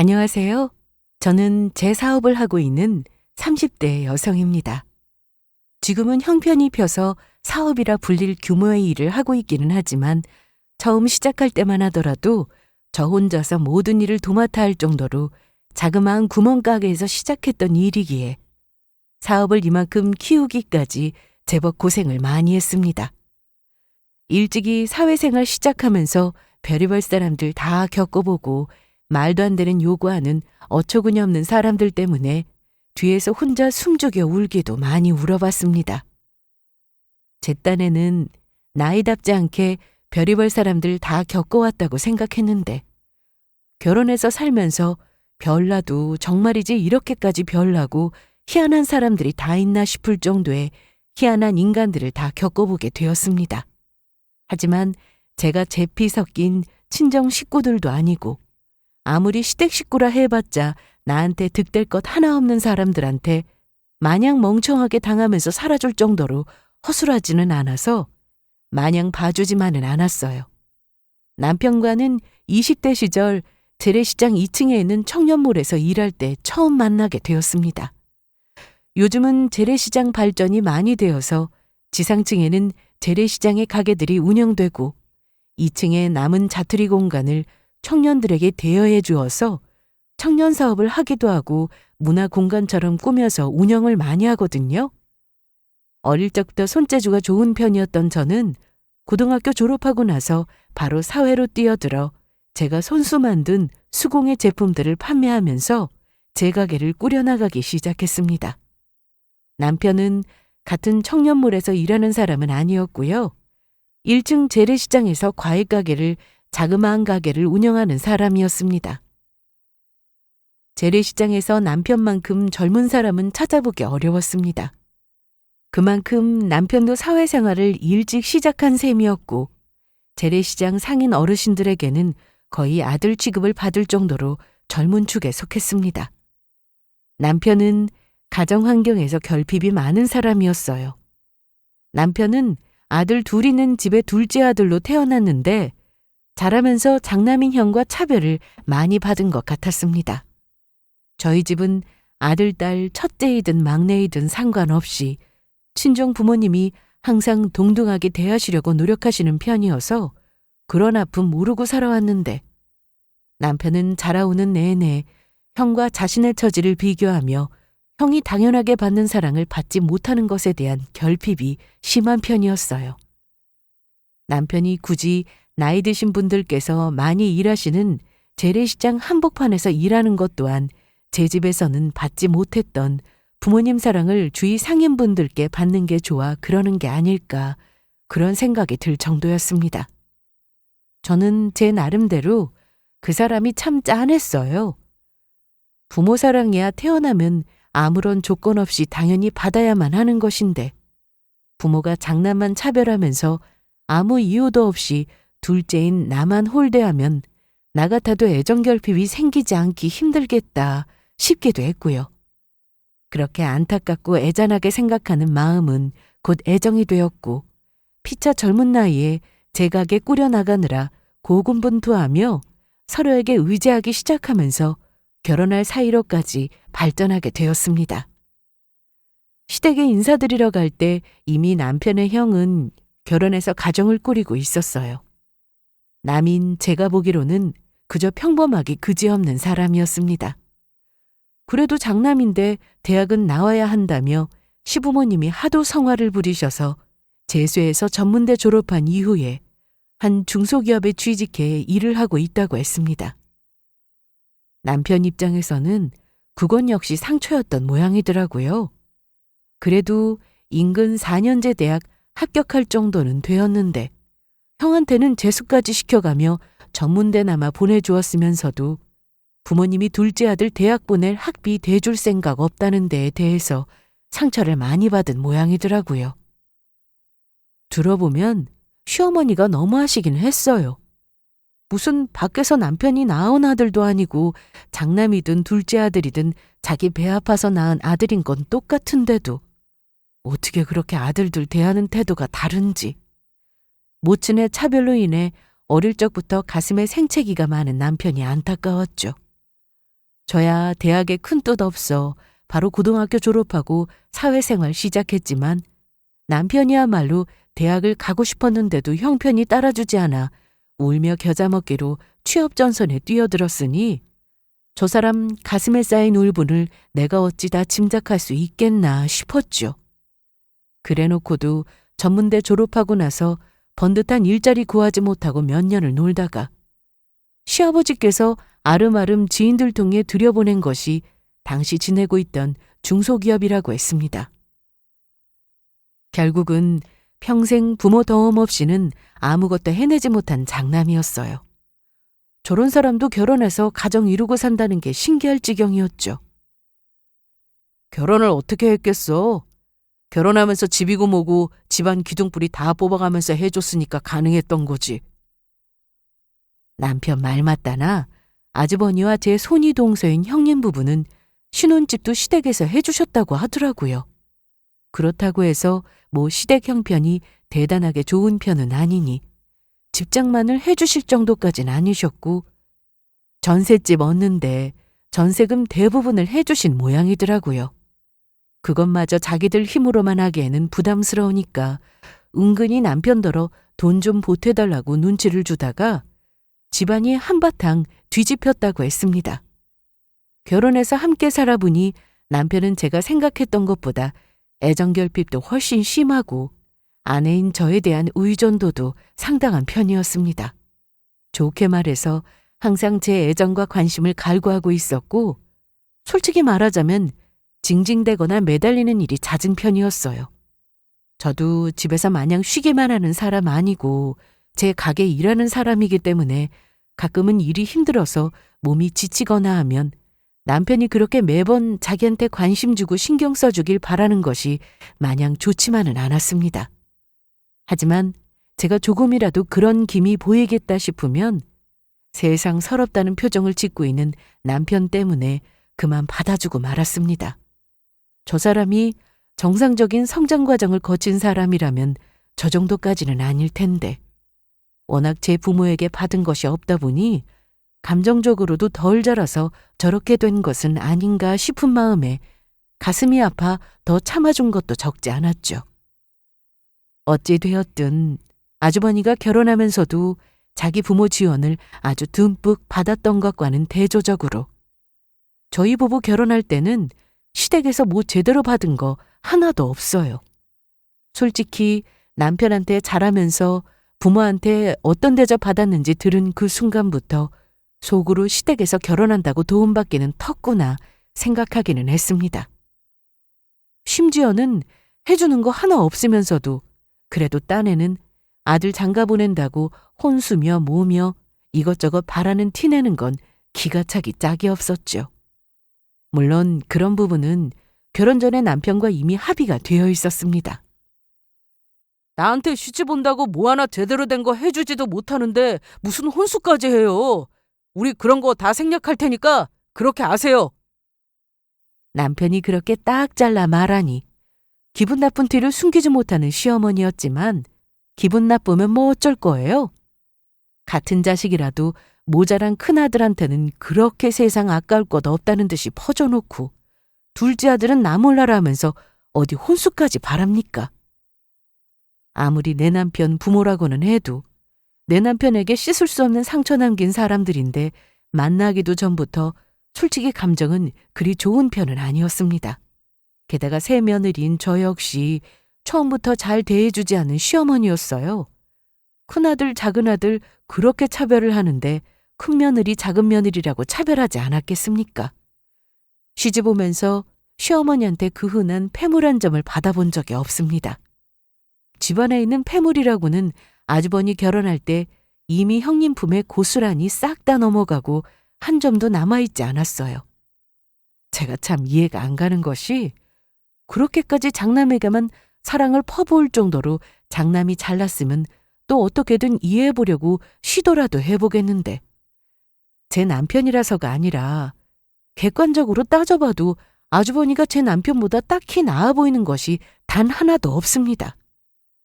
안녕하세요. 저는 제 사업을 하고 있는 30대 여성입니다. 지금은 형편이 펴서 사업이라 불릴 규모의 일을 하고 있기는 하지만 처음 시작할 때만 하더라도 저 혼자서 모든 일을 도맡아 할 정도로 자그마한 구멍가게에서 시작했던 일이기에 사업을 이만큼 키우기까지 제법 고생을 많이 했습니다. 일찍이 사회생활 시작하면서 별의별 사람들 다 겪어보고 말도 안 되는 요구하는 어처구니 없는 사람들 때문에 뒤에서 혼자 숨죽여 울기도 많이 울어봤습니다. 제 딴에는 나이답지 않게 별의별 사람들 다 겪어왔다고 생각했는데 결혼해서 살면서 별나도 정말이지 이렇게까지 별나고 희한한 사람들이 다 있나 싶을 정도의 희한한 인간들을 다 겪어보게 되었습니다. 하지만 제가 제 피 섞인 친정 식구들도 아니고 아무리 시댁 식구라 해봤자 나한테 득될 것 하나 없는 사람들한테 마냥 멍청하게 당하면서 살아줄 정도로 허술하지는 않아서 마냥 봐주지만은 않았어요. 남편과는 20대 시절 재래시장 2층에 있는 청년몰에서 일할 때 처음 만나게 되었습니다. 요즘은 재래시장 발전이 많이 되어서 지상층에는 재래시장의 가게들이 운영되고 2층의 남은 자투리 공간을 청년들에게 대여해 주어서 청년 사업을 하기도 하고 문화 공간처럼 꾸며서 운영을 많이 하거든요. 어릴 적부터 손재주가 좋은 편이었던 저는 고등학교 졸업하고 나서 바로 사회로 뛰어들어 제가 손수 만든 수공예 제품들을 판매하면서 제 가게를 꾸려나가기 시작했습니다. 남편은 같은 청년몰에서 일하는 사람은 아니었고요. 1층 재래시장에서 과일 가게를 자그마한 가게를 운영하는 사람이었습니다. 재래시장에서 남편만큼 젊은 사람은 찾아보기 어려웠습니다. 그만큼 남편도 사회생활을 일찍 시작한 셈이었고 재래시장 상인 어르신들에게는 거의 아들 취급을 받을 정도로 젊은 축에 속했습니다. 남편은 가정 환경에서 결핍이 많은 사람이었어요. 남편은 아들 둘 있는 집의 둘째 아들로 태어났는데 자라면서 장남인 형과 차별을 많이 받은 것 같았습니다. 저희 집은 아들, 딸, 첫째이든 막내이든 상관없이 친정 부모님이 항상 동등하게 대하시려고 노력하시는 편이어서 그런 아픔 모르고 살아왔는데 남편은 자라오는 내내 형과 자신의 처지를 비교하며 형이 당연하게 받는 사랑을 받지 못하는 것에 대한 결핍이 심한 편이었어요. 남편이 굳이 나이 드신 분들께서 많이 일하시는 재래시장 한복판에서 일하는 것 또한 제 집에서는 받지 못했던 부모님 사랑을 주위 상인분들께 받는 게 좋아 그러는 게 아닐까 그런 생각이 들 정도였습니다. 저는 제 나름대로 그 사람이 참 짠했어요. 부모 사랑이야 태어나면 아무런 조건 없이 당연히 받아야만 하는 것인데 부모가 장남만 차별하면서 아무 이유도 없이 둘째인 나만 홀대하면 나 같아도 애정결핍이 생기지 않기 힘들겠다 싶기도 했고요. 그렇게 안타깝고 애잔하게 생각하는 마음은 곧 애정이 되었고 피차 젊은 나이에 제 가게 꾸려나가느라 고군분투하며 서로에게 의지하기 시작하면서 결혼할 사이로까지 발전하게 되었습니다. 시댁에 인사드리러 갈 때 이미 남편의 형은 결혼해서 가정을 꾸리고 있었어요. 남인 제가 보기로는 그저 평범하기 그지없는 사람이었습니다. 그래도 장남인데 대학은 나와야 한다며 시부모님이 하도 성화를 부리셔서 재수해서 전문대 졸업한 이후에 한 중소기업에 취직해 일을 하고 있다고 했습니다. 남편 입장에서는 그건 역시 상처였던 모양이더라고요. 그래도 인근 4년제 대학 합격할 정도는 되었는데 형한테는 재수까지 시켜가며 전문대나마 보내주었으면서도 부모님이 둘째 아들 대학 보낼 학비 대줄 생각 없다는 데에 대해서 상처를 많이 받은 모양이더라고요. 들어보면 시어머니가 너무하시긴 했어요. 무슨 밖에서 남편이 낳은 아들도 아니고 장남이든 둘째 아들이든 자기 배 아파서 낳은 아들인 건 똑같은데도 어떻게 그렇게 아들들 대하는 태도가 다른지. 모친의 차별로 인해 어릴 적부터 가슴에 생채기가 많은 남편이 안타까웠죠. 저야 대학에 큰 뜻 없어 바로 고등학교 졸업하고 사회생활 시작했지만 남편이야말로 대학을 가고 싶었는데도 형편이 따라주지 않아 울며 겨자 먹기로 취업 전선에 뛰어들었으니 저 사람 가슴에 쌓인 울분을 내가 어찌 다 짐작할 수 있겠나 싶었죠. 그래놓고도 전문대 졸업하고 나서 번듯한 일자리 구하지 못하고 몇 년을 놀다가 시아버지께서 아름아름 지인들 통해 들여보낸 것이 당시 지내고 있던 중소기업이라고 했습니다. 결국은 평생 부모 도움 없이는 아무것도 해내지 못한 장남이었어요. 저런 사람도 결혼해서 가정 이루고 산다는 게 신기할 지경이었죠. 결혼을 어떻게 했겠어? 결혼하면서 집이고 뭐고 집안 기둥뿌리 다 뽑아가면서 해줬으니까 가능했던 거지. 남편 말 맞다나 아주버니와 제 손이 동서인 형님 부부는 신혼집도 시댁에서 해주셨다고 하더라고요. 그렇다고 해서 뭐 시댁 형편이 대단하게 좋은 편은 아니니 집장만을 해주실 정도까진 아니셨고 전셋집 얻는데 전세금 대부분을 해주신 모양이더라고요. 그것마저 자기들 힘으로만 하기에는 부담스러우니까 은근히 남편더러 돈 좀 보태달라고 눈치를 주다가 집안이 한바탕 뒤집혔다고 했습니다. 결혼해서 함께 살아보니 남편은 제가 생각했던 것보다 애정결핍도 훨씬 심하고 아내인 저에 대한 의존도도 상당한 편이었습니다. 좋게 말해서 항상 제 애정과 관심을 갈구하고 있었고 솔직히 말하자면 징징대거나 매달리는 일이 잦은 편이었어요. 저도 집에서 마냥 쉬기만 하는 사람 아니고 제 가게 일하는 사람이기 때문에 가끔은 일이 힘들어서 몸이 지치거나 하면 남편이 그렇게 매번 자기한테 관심 주고 신경 써주길 바라는 것이 마냥 좋지만은 않았습니다. 하지만 제가 조금이라도 그런 김이 보이겠다 싶으면 세상 서럽다는 표정을 짓고 있는 남편 때문에 그만 받아주고 말았습니다. 저 사람이 정상적인 성장 과정을 거친 사람이라면 저 정도까지는 아닐 텐데 워낙 제 부모에게 받은 것이 없다 보니 감정적으로도 덜 자라서 저렇게 된 것은 아닌가 싶은 마음에 가슴이 아파 더 참아준 것도 적지 않았죠. 어찌 되었든 아주버니가 결혼하면서도 자기 부모 지원을 아주 듬뿍 받았던 것과는 대조적으로 저희 부부 결혼할 때는 시댁에서 뭐 제대로 받은 거 하나도 없어요. 솔직히 남편한테 잘하면서 부모한테 어떤 대접 받았는지 들은 그 순간부터 속으로 시댁에서 결혼한다고 도움받기는 텄구나 생각하기는 했습니다. 심지어는 해주는 거 하나 없으면서도 그래도 딴에는 아들 장가 보낸다고 혼수며 뭐며 이것저것 바라는 티내는 건 기가 차기 짝이 없었죠. 물론 그런 부분은 결혼 전에 남편과 이미 합의가 되어 있었습니다. 나한테 시집 온다고 뭐 하나 제대로 된 거 해주지도 못하는데 무슨 혼수까지 해요. 우리 그런 거 다 생략할 테니까 그렇게 아세요. 남편이 그렇게 딱 잘라 말하니 기분 나쁜 티를 숨기지 못하는 시어머니였지만 기분 나쁘면 뭐 어쩔 거예요. 같은 자식이라도 모자란 큰아들한테는 그렇게 세상 아까울 것 없다는 듯이 퍼져놓고 둘째 아들은 나 몰라라 하면서 어디 혼수까지 바랍니까? 아무리 내 남편 부모라고는 해도 내 남편에게 씻을 수 없는 상처 남긴 사람들인데 만나기도 전부터 솔직히 감정은 그리 좋은 편은 아니었습니다. 게다가 새 며느리인 저 역시 처음부터 잘 대해주지 않은 시어머니였어요. 큰아들 작은아들 그렇게 차별을 하는데 큰며느리 작은며느리라고 차별하지 않았겠습니까? 시집 오면서 시어머니한테 그 흔한 패물 한 점을 받아본 적이 없습니다. 집안에 있는 패물이라고는 아주버니 결혼할 때 이미 형님 품에 고스란히 싹 다 넘어가고 한 점도 남아있지 않았어요. 제가 참 이해가 안 가는 것이 그렇게까지 장남에게만 사랑을 퍼부을 정도로 장남이 잘났으면 또 어떻게든 이해해보려고 시도라도 해보겠는데 제 남편이라서가 아니라 객관적으로 따져봐도 아주버니가 제 남편보다 딱히 나아 보이는 것이 단 하나도 없습니다.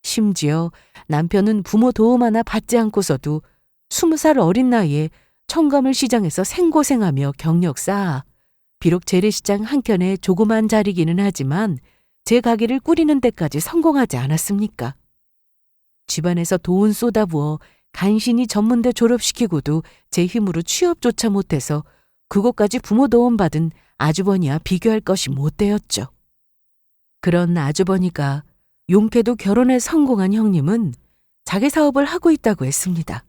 심지어 남편은 부모 도움 하나 받지 않고서도 20살 어린 나이에 청가물 시장에서 생고생하며 경력 쌓아 비록 재래시장 한켠에 조그만 자리기는 하지만 제 가게를 꾸리는 데까지 성공하지 않았습니까? 집안에서 돈 쏟아부어 간신히 전문대 졸업시키고도 제 힘으로 취업조차 못해서 그곳까지 부모 도움 받은 아주버니와 비교할 것이 못되었죠. 그런 아주버니가 용케도 결혼에 성공한 형님은 자기 사업을 하고 있다고 했습니다.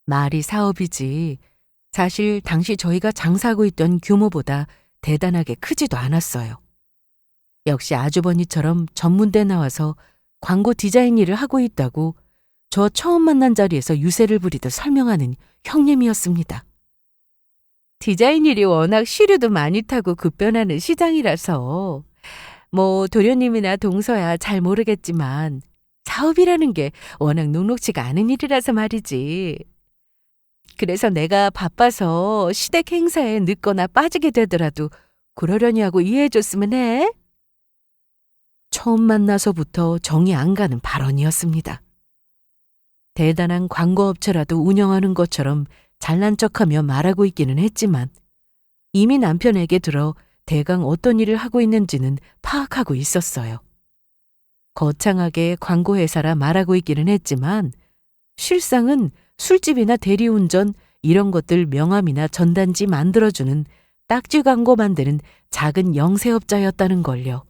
말이 사업이지 사실 당시 저희가 장사하고 있던 규모보다 대단하게 크지도 않았어요. 역시 아주버니처럼 전문대 나와서 광고 디자인 일을 하고 있다고 저 처음 만난 자리에서 유세를 부리듯 설명하는 형님이었습니다. 디자인 일이 워낙 시류도 많이 타고 급변하는 시장이라서 도련님이나 동서야 잘 모르겠지만 사업이라는 게 워낙 녹록지가 않은 일이라서 말이지. 그래서 내가 바빠서 시댁 행사에 늦거나 빠지게 되더라도 그러려니 하고 이해해줬으면 해. 처음 만나서부터 정이 안 가는 발언이었습니다. 대단한 광고업체라도 운영하는 것처럼 잘난 척하며 말하고 있기는 했지만 이미 남편에게 들어 대강 어떤 일을 하고 있는지는 파악하고 있었어요. 거창하게 광고회사라 말하고 있기는 했지만 실상은 술집이나 대리운전 이런 것들 명함이나 전단지 만들어주는 딱지 광고 만드는 작은 영세업자였다는 걸요.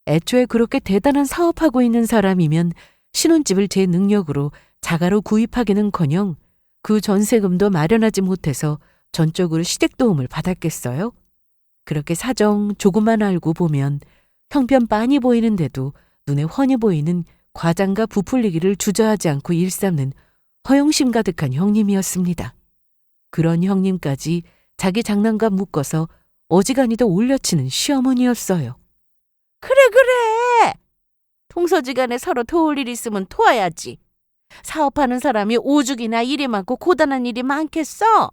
애초에 그렇게 대단한 사업하고 있는 사람이면 신혼집을 제 능력으로 자가로 구입하기는커녕 그 전세금도 마련하지 못해서 전적으로 시댁 도움을 받았겠어요? 그렇게 사정 조금만 알고 보면 형편 빤히 보이는데도 눈에 훤히 보이는 과장과 부풀리기를 주저하지 않고 일삼는 허영심 가득한 형님이었습니다. 그런 형님까지 자기 장난감 묶어서 어지간히도 올려치는 시어머니였어요. 그래. 통서지간에 서로 도울 일 있으면 도와야지. 사업하는 사람이 오죽이나 일이 많고 고단한 일이 많겠어?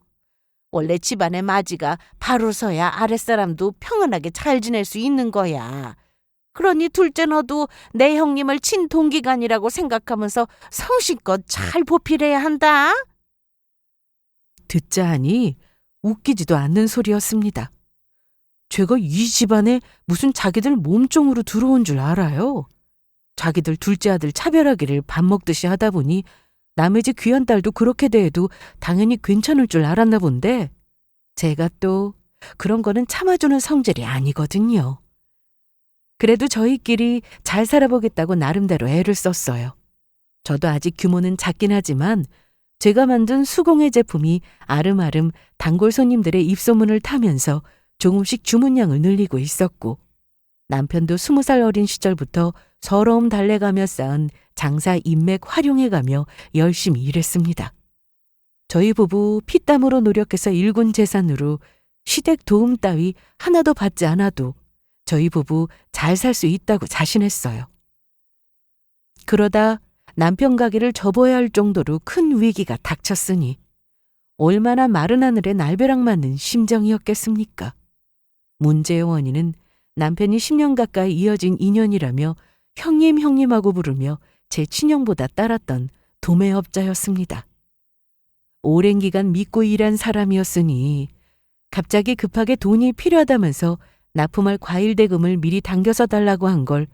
원래 집안의 마지가 바로 서야 아랫사람도 평안하게 잘 지낼 수 있는 거야. 그러니 둘째 너도 내 형님을 친동기간이라고 생각하면서 성심껏 잘 보필해야 한다. 듣자 하니 웃기지도 않는 소리였습니다. 제가 이 집안에 무슨 자기들 몸종으로 들어온 줄 알아요? 자기들 둘째 아들 차별하기를 밥 먹듯이 하다 보니 남의 집 귀한 딸도 그렇게 대해도 당연히 괜찮을 줄 알았나 본데 제가 또 그런 거는 참아주는 성질이 아니거든요. 그래도 저희끼리 잘 살아보겠다고 나름대로 애를 썼어요. 저도 아직 규모는 작긴 하지만 제가 만든 수공예 제품이 아름아름 단골 손님들의 입소문을 타면서 조금씩 주문량을 늘리고 있었고 남편도 20살 어린 시절부터 서러움 달래가며 쌓은 장사 인맥 활용해가며 열심히 일했습니다. 저희 부부 피땀으로 노력해서 일군 재산으로 시댁 도움 따위 하나도 받지 않아도 저희 부부 잘 살 수 있다고 자신했어요. 그러다 남편 가게를 접어야 할 정도로 큰 위기가 닥쳤으니 얼마나 마른 하늘에 날벼락 맞는 심정이었겠습니까? 문제의 원인은 남편이 10년 가까이 이어진 인연이라며 형님하고 부르며 제 친형보다 따랐던 도매업자였습니다. 오랜 기간 믿고 일한 사람이었으니 갑자기 급하게 돈이 필요하다면서 납품할 과일 대금을 미리 당겨서 달라고 한 걸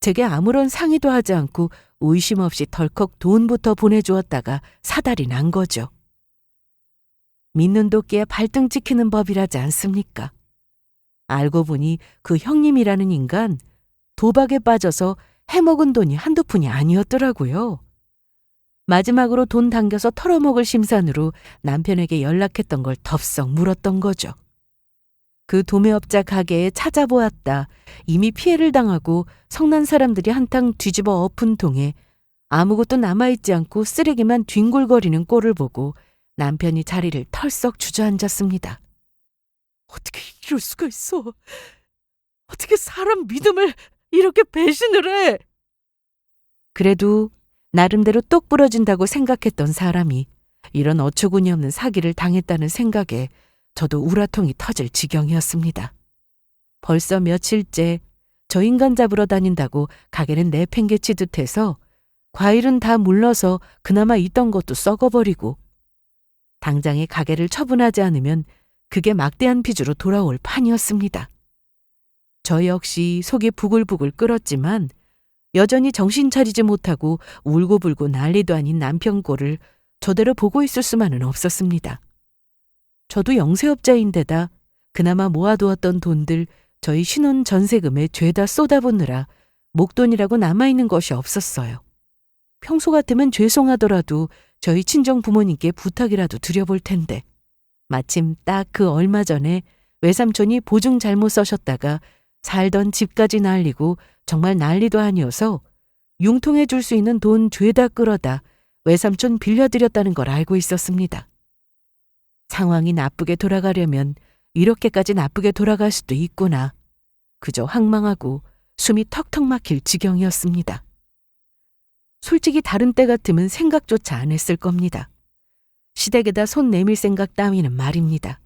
제게 아무런 상의도 하지 않고 의심 없이 덜컥 돈부터 보내주었다가 사달이 난 거죠. 믿는 도끼에 발등 찍히는 법이라지 않습니까? 알고 보니 그 형님이라는 인간 도박에 빠져서 해먹은 돈이 한두 푼이 아니었더라고요. 마지막으로 돈 당겨서 털어먹을 심산으로 남편에게 연락했던 걸 덥석 물었던 거죠. 그 도매업자 가게에 찾아보았다. 이미 피해를 당하고 성난 사람들이 한탕 뒤집어 엎은 통에 아무것도 남아있지 않고 쓰레기만 뒹굴거리는 꼴을 보고 남편이 자리를 털썩 주저앉았습니다. 어떻게 이럴 수가 있어? 어떻게 사람 믿음을 이렇게 배신을 해? 그래도 나름대로 똑 부러진다고 생각했던 사람이 이런 어처구니 없는 사기를 당했다는 생각에 저도 우라통이 터질 지경이었습니다. 벌써 며칠째 저 인간 잡으러 다닌다고 가게는 내팽개치듯 해서 과일은 다 물러서 그나마 있던 것도 썩어버리고 당장에 가게를 처분하지 않으면 그게 막대한 빚으로 돌아올 판이었습니다. 저 역시 속이 부글부글 끓었지만 여전히 정신 차리지 못하고 울고불고 난리도 아닌 남편 꼴을 저대로 보고 있을 수만은 없었습니다. 저도 영세업자인데다 그나마 모아두었던 돈들 저희 신혼 전세금에 죄다 쏟아붓느라 목돈이라고 남아있는 것이 없었어요. 평소 같으면 죄송하더라도 저희 친정 부모님께 부탁이라도 드려볼 텐데 마침 딱 그 얼마 전에 외삼촌이 보증 잘못 써셨다가 살던 집까지 날리고 정말 난리도 아니어서 융통해 줄 수 있는 돈 죄다 끌어다 외삼촌 빌려드렸다는 걸 알고 있었습니다. 상황이 나쁘게 돌아가려면 이렇게까지 나쁘게 돌아갈 수도 있구나. 그저 황망하고 숨이 턱턱 막힐 지경이었습니다. 솔직히 다른 때 같으면 생각조차 안 했을 겁니다. 시댁에다 손 내밀 생각 따위는 말입니다.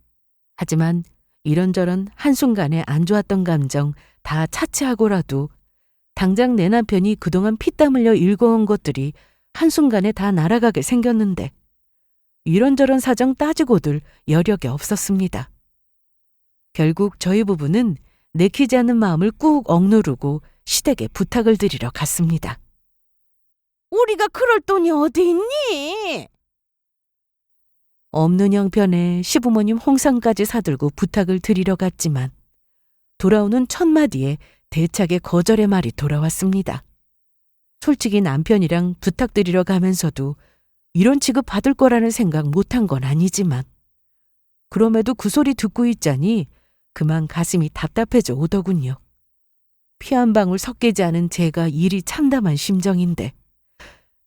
하지만 이런저런 한순간에 안 좋았던 감정 다 차치하고라도 당장 내 남편이 그동안 피땀 흘려 일궈온 것들이 한순간에 다 날아가게 생겼는데 이런저런 사정 따지고들 여력이 없었습니다. 결국 저희 부부는 내키지 않는 마음을 꾹 억누르고 시댁에 부탁을 드리러 갔습니다. 우리가 그럴 돈이 어디 있니? 없는 형편에 시부모님 홍상까지 사들고 부탁을 드리러 갔지만 돌아오는 첫 마디에 대차게 거절의 말이 돌아왔습니다. 솔직히 남편이랑 부탁드리러 가면서도 이런 취급 받을 거라는 생각 못한 건 아니지만 그럼에도 그 소리 듣고 있자니 그만 가슴이 답답해져 오더군요. 피 한 방울 섞이지 않은 제가 일이 참담한 심정인데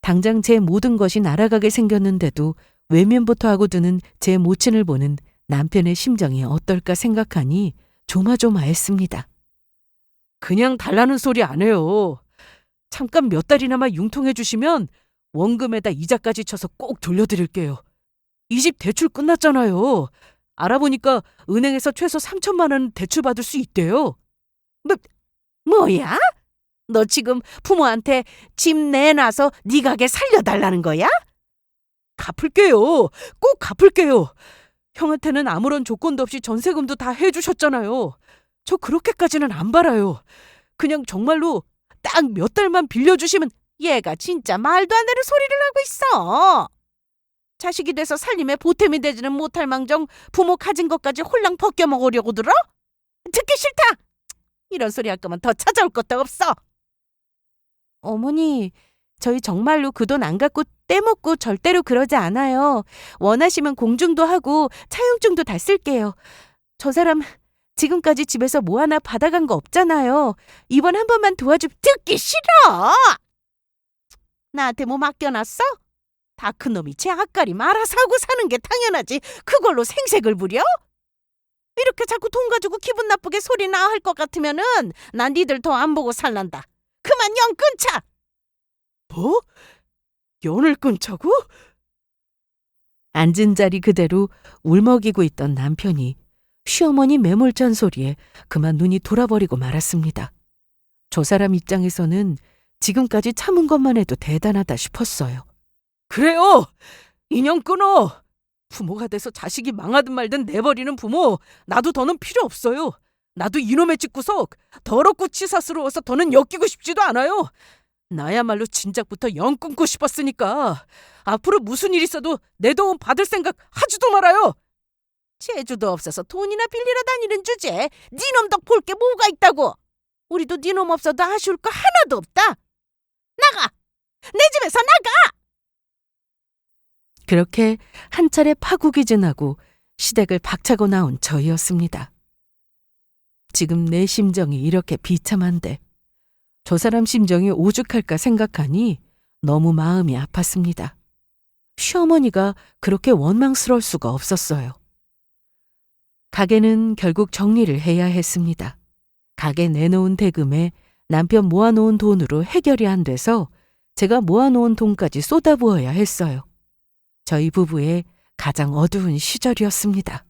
당장 제 모든 것이 날아가게 생겼는데도 외면부터 하고 드는 제 모친을 보는 남편의 심정이 어떨까 생각하니 조마조마했습니다. 그냥 달라는 소리 안 해요. 잠깐 몇 달이나마 융통해 주시면 원금에다 이자까지 쳐서 꼭 돌려드릴게요. 이 집 대출 끝났잖아요. 알아보니까 은행에서 최소 3천만 원 대출 받을 수 있대요. 뭐야? 너 지금 부모한테 집 내놔서 네 가게 살려달라는 거야? 갚을게요. 꼭 갚을게요. 형한테는 아무런 조건도 없이 전세금도 다 해주셨잖아요. 저 그렇게까지는 안 바라요. 그냥 정말로 딱 몇 달만 빌려주시면. 얘가 진짜 말도 안 되는 소리를 하고 있어. 자식이 돼서 살림에 보탬이 되지는 못할 망정 부모 가진 것까지 홀랑 벗겨먹으려고 들어? 듣기 싫다. 이런 소리 할 거면 더 찾아올 것도 없어. 어머니, 저희 정말로 그 돈 안 갖고 떼먹고 절대로 그러지 않아요. 원하시면 공증도 하고 차용증도 다 쓸게요. 저 사람 지금까지 집에서 뭐 하나 받아간 거 없잖아요. 이번 한 번만 듣기 싫어. 나한테 뭐 맡겨놨어? 다 그놈이 제 앞가림 알아서 하고 사는 게 당연하지. 그걸로 생색을 부려? 이렇게 자꾸 돈 가지고 기분 나쁘게 소리나 할 것 같으면은 난 니들 더 안 보고 살란다. 그만 연 끊자. 뭐? 연을 끊자고? 앉은 자리 그대로 울먹이고 있던 남편이 시어머니 매몰찬 소리에 그만 눈이 돌아버리고 말았습니다. 저 사람 입장에서는 지금까지 참은 것만 해도 대단하다 싶었어요. 그래요. 인연 끊어. 부모가 돼서 자식이 망하든 말든 내버리는 부모 나도 더는 필요 없어요. 나도 이놈의 집구석 더럽고 치사스러워서 더는 엮이고 싶지도 않아요. 나야말로 진작부터 연 끊고 싶었으니까 앞으로 무슨 일 있어도 내 도움 받을 생각 하지도 말아요. 재주도 없어서 돈이나 빌리러 다니는 주제에 니놈 덕 볼 게 뭐가 있다고. 우리도 니놈 없어도 아쉬울 거 하나도 없다. 나가! 내 집에서 나가! 그렇게 한 차례 파국이 지나고 시댁을 박차고 나온 저희였습니다. 지금 내 심정이 이렇게 비참한데 저 사람 심정이 오죽할까 생각하니 너무 마음이 아팠습니다. 시어머니가 그렇게 원망스러울 수가 없었어요. 가게는 결국 정리를 해야 했습니다. 가게 내놓은 대금에 남편 모아놓은 돈으로 해결이 안 돼서 제가 모아놓은 돈까지 쏟아부어야 했어요. 저희 부부의 가장 어두운 시절이었습니다.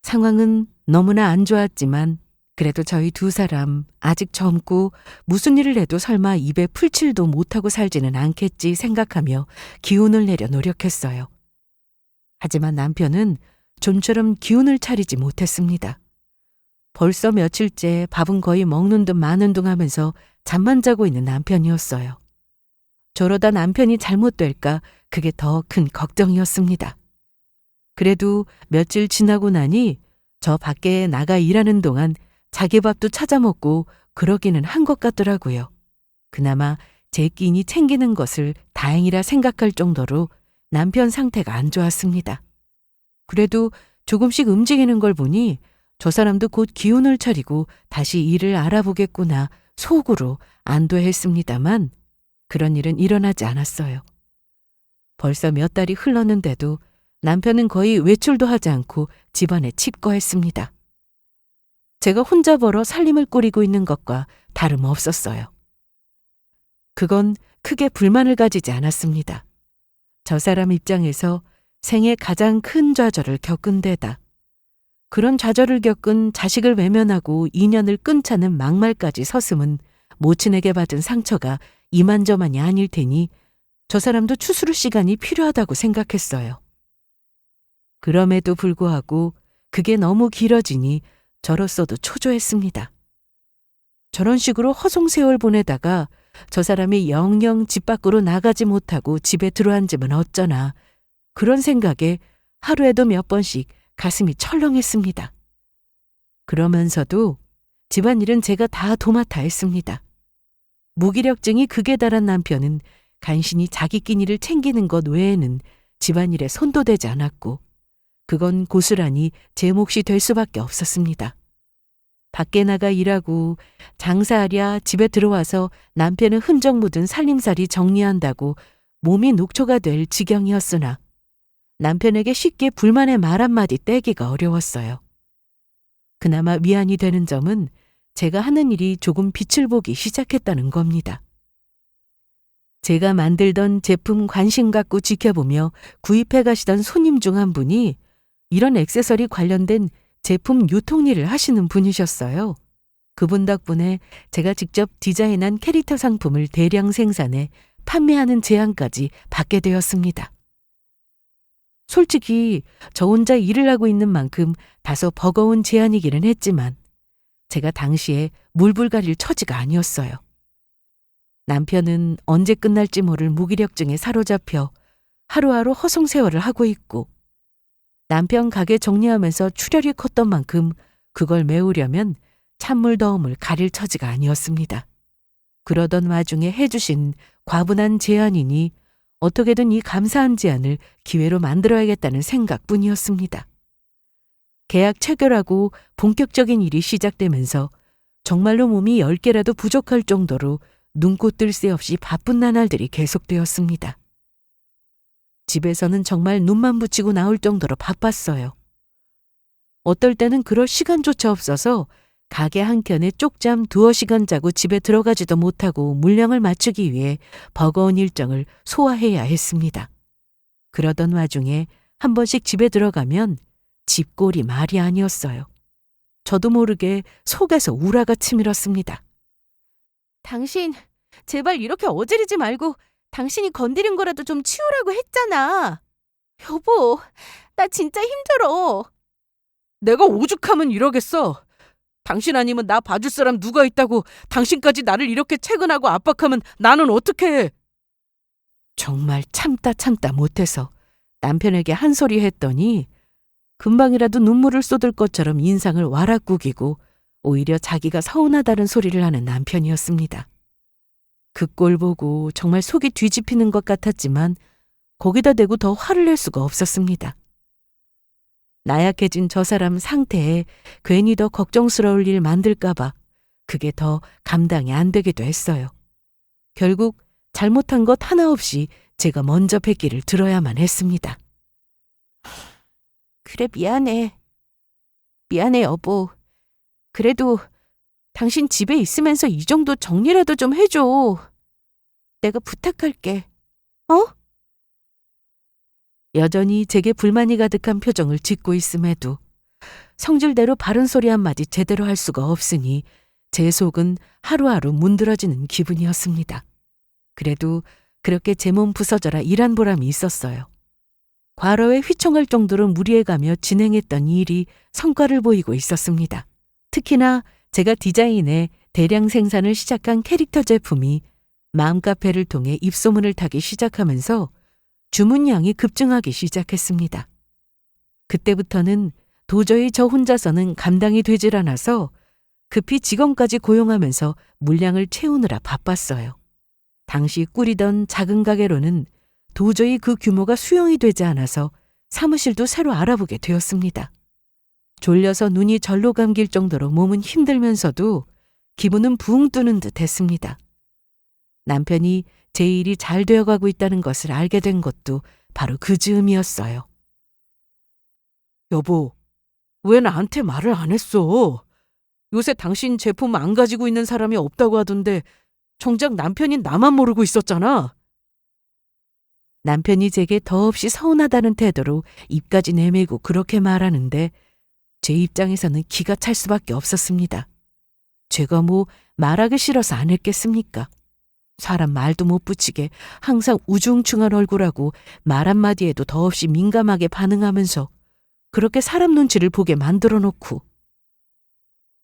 상황은 너무나 안 좋았지만 그래도 저희 두 사람 아직 젊고 무슨 일을 해도 설마 입에 풀칠도 못하고 살지는 않겠지 생각하며 기운을 내려 노력했어요. 하지만 남편은 좀처럼 기운을 차리지 못했습니다. 벌써 며칠째 밥은 거의 먹는 둥 마는 둥 하면서 잠만 자고 있는 남편이었어요. 저러다 남편이 잘못될까 그게 더 큰 걱정이었습니다. 그래도 며칠 지나고 나니 저 밖에 나가 일하는 동안 자기 밥도 찾아 먹고 그러기는 한 것 같더라고요. 그나마 제 끼니 챙기는 것을 다행이라 생각할 정도로 남편 상태가 안 좋았습니다. 그래도 조금씩 움직이는 걸 보니 저 사람도 곧 기운을 차리고 다시 일을 알아보겠구나 속으로 안도했습니다만 그런 일은 일어나지 않았어요. 벌써 몇 달이 흘렀는데도 남편은 거의 외출도 하지 않고 집안에 칩거했습니다. 제가 혼자 벌어 살림을 꾸리고 있는 것과 다름없었어요. 그건 크게 불만을 가지지 않았습니다. 저 사람 입장에서 생애 가장 큰 좌절을 겪은 데다 그런 좌절을 겪은 자식을 외면하고 인연을 끊자는 막말까지 서슴은 모친에게 받은 상처가 이만저만이 아닐 테니 저 사람도 추스를 시간이 필요하다고 생각했어요. 그럼에도 불구하고 그게 너무 길어지니 저로서도 초조했습니다. 저런 식으로 허송세월 보내다가 저 사람이 영영 집 밖으로 나가지 못하고 집에 들어앉으면 어쩌나 그런 생각에 하루에도 몇 번씩 가슴이 철렁했습니다. 그러면서도 집안일은 제가 다 도맡아 했습니다. 무기력증이 극에 달한 남편은 간신히 자기 끼니를 챙기는 것 외에는 집안일에 손도 대지 않았고 그건 고스란히 제 몫이 될 수밖에 없었습니다. 밖에 나가 일하고 장사하랴 집에 들어와서 남편의 흔적 묻은 살림살이 정리한다고 몸이 녹초가 될 지경이었으나 남편에게 쉽게 불만의 말 한마디 떼기가 어려웠어요. 그나마 위안이 되는 점은 제가 하는 일이 조금 빛을 보기 시작했다는 겁니다. 제가 만들던 제품 관심 갖고 지켜보며 구입해 가시던 손님 중 한 분이 이런 액세서리 관련된 제품 유통 일을 하시는 분이셨어요. 그분 덕분에 제가 직접 디자인한 캐릭터 상품을 대량 생산해 판매하는 제안까지 받게 되었습니다. 솔직히 저 혼자 일을 하고 있는 만큼 다소 버거운 제안이기는 했지만 제가 당시에 물불 가릴 처지가 아니었어요. 남편은 언제 끝날지 모를 무기력증에 사로잡혀 하루하루 허송세월을 하고 있고 남편 가게 정리하면서 출혈이 컸던 만큼 그걸 메우려면 찬물 더움을 가릴 처지가 아니었습니다. 그러던 와중에 해주신 과분한 제안이니 어떻게든 이 감사한 제안을 기회로 만들어야겠다는 생각뿐이었습니다. 계약 체결하고 본격적인 일이 시작되면서 정말로 몸이 10개라도 부족할 정도로 눈코 뜰 새 없이 바쁜 나날들이 계속되었습니다. 집에서는 정말 눈만 붙이고 나올 정도로 바빴어요. 어떨 때는 그럴 시간조차 없어서 가게 한켠에 쪽잠 2-시간 자고 집에 들어가지도 못하고 물량을 맞추기 위해 버거운 일정을 소화해야 했습니다. 그러던 와중에 한 번씩 집에 들어가면 집꼴이 말이 아니었어요. 저도 모르게 속에서 우라가 치밀었습니다. 당신 제발 이렇게 어지르지 말고 당신이 건드린 거라도 좀 치우라고 했잖아. 여보, 나 진짜 힘들어. 내가 오죽하면 이러겠어. 당신 아니면 나 봐줄 사람 누가 있다고 당신까지 나를 이렇게 채근하고 압박하면 나는 어떻게 해. 정말 참다 못해서 남편에게 한 소리 했더니 금방이라도 눈물을 쏟을 것처럼 인상을 와락구기고 오히려 자기가 서운하다는 소리를 하는 남편이었습니다. 그 꼴 보고 정말 속이 뒤집히는 것 같았지만 거기다 대고 더 화를 낼 수가 없었습니다. 나약해진 저 사람 상태에 괜히 더 걱정스러울 일 만들까봐 그게 더 감당이 안 되기도 했어요. 결국 잘못한 것 하나 없이 제가 먼저 뱉기를 들어야만 했습니다. 그래, 미안해. 미안해, 여보. 그래도 당신 집에 있으면서 이 정도 정리라도 좀 해줘. 내가 부탁할게. 어? 여전히 제게 불만이 가득한 표정을 짓고 있음에도 성질대로 바른 소리 한마디 제대로 할 수가 없으니 제 속은 하루하루 문드러지는 기분이었습니다. 그래도 그렇게 제 몸 부서져라 일한 보람이 있었어요. 과로에 휘청할 정도로 무리해가며 진행했던 일이 성과를 보이고 있었습니다. 특히나 제가 디자인해 대량 생산을 시작한 캐릭터 제품이 맘카페를 통해 입소문을 타기 시작하면서 주문량이 급증하기 시작했습니다. 그때부터는 도저히 저 혼자서는 감당이 되질 않아서 급히 직원까지 고용하면서 물량을 채우느라 바빴어요. 당시 꾸리던 작은 가게로는 도저히 그 규모가 수용이 되지 않아서 사무실도 새로 알아보게 되었습니다. 졸려서 눈이 절로 감길 정도로 몸은 힘들면서도 기분은 붕 뜨는 듯 했습니다. 남편이 제 일이 잘 되어가고 있다는 것을 알게 된 것도 바로 그 즈음이었어요. 여보, 왜 나한테 말을 안 했어? 요새 당신 제품 안 가지고 있는 사람이 없다고 하던데 정작 남편인 나만 모르고 있었잖아. 남편이 제게 더없이 서운하다는 태도로 입까지 내밀고 그렇게 말하는데 제 입장에서는 기가 찰 수밖에 없었습니다. 제가 뭐 말하기 싫어서 안 했겠습니까? 사람 말도 못 붙이게 항상 우중충한 얼굴하고 말 한마디에도 더없이 민감하게 반응하면서 그렇게 사람 눈치를 보게 만들어 놓고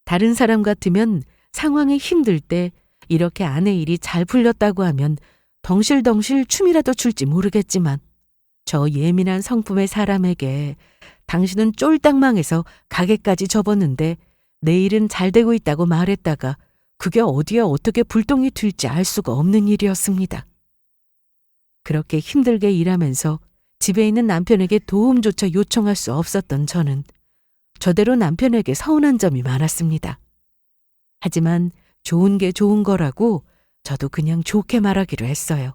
다른 사람 같으면 상황이 힘들 때 이렇게 아내 일이 잘 풀렸다고 하면 덩실덩실 춤이라도 출지 모르겠지만 저 예민한 성품의 사람에게 당신은 쫄딱 망해서 가게까지 접었는데 내 일은 잘 되고 있다고 말했다가 그게 어디에 어떻게 불똥이 튈지 알 수가 없는 일이었습니다. 그렇게 힘들게 일하면서 집에 있는 남편에게 도움조차 요청할 수 없었던 저는 저대로 남편에게 서운한 점이 많았습니다. 하지만 좋은 게 좋은 거라고 저도 그냥 좋게 말하기로 했어요.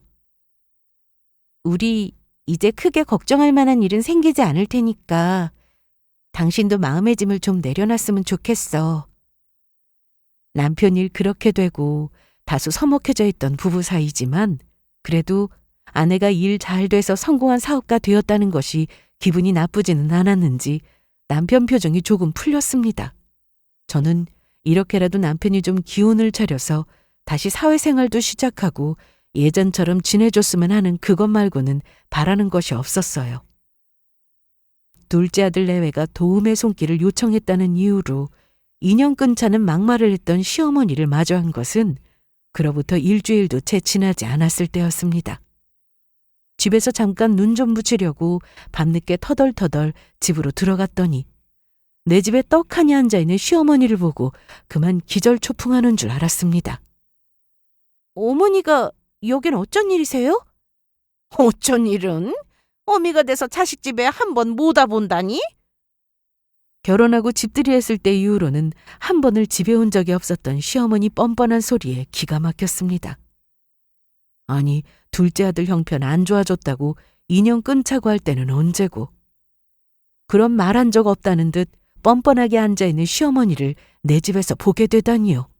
우리 이제 크게 걱정할 만한 일은 생기지 않을 테니까 당신도 마음의 짐을 좀 내려놨으면 좋겠어. 남편 일 그렇게 되고 다소 서먹해져 있던 부부 사이지만 그래도 아내가 일 잘 돼서 성공한 사업가 되었다는 것이 기분이 나쁘지는 않았는지 남편 표정이 조금 풀렸습니다. 저는 이렇게라도 남편이 좀 기운을 차려서 다시 사회생활도 시작하고 예전처럼 지내줬으면 하는 그것 말고는 바라는 것이 없었어요. 둘째 아들 내외가 도움의 손길을 요청했다는 이유로 2년 끈차는 막말을 했던 시어머니를 마주한 것은 그로부터 일주일도 채 지나지 않았을 때였습니다. 집에서 잠깐 눈 좀 붙이려고 밤늦게 터덜터덜 집으로 들어갔더니 내 집에 떡하니 앉아있는 시어머니를 보고 그만 기절초풍하는 줄 알았습니다. 어머니가 여긴 어쩐 일이세요? 어쩐 일은? 어미가 돼서 자식 집에 한 번 못 와본다니? 결혼하고 집들이 했을 때 이후로는 한 번을 집에 온 적이 없었던 시어머니 뻔뻔한 소리에 기가 막혔습니다. 아니, 둘째 아들 형편 안 좋아졌다고 2년 끊자고 할 때는 언제고. 그런 말한 적 없다는 듯 뻔뻔하게 앉아있는 시어머니를 내 집에서 보게 되다니요.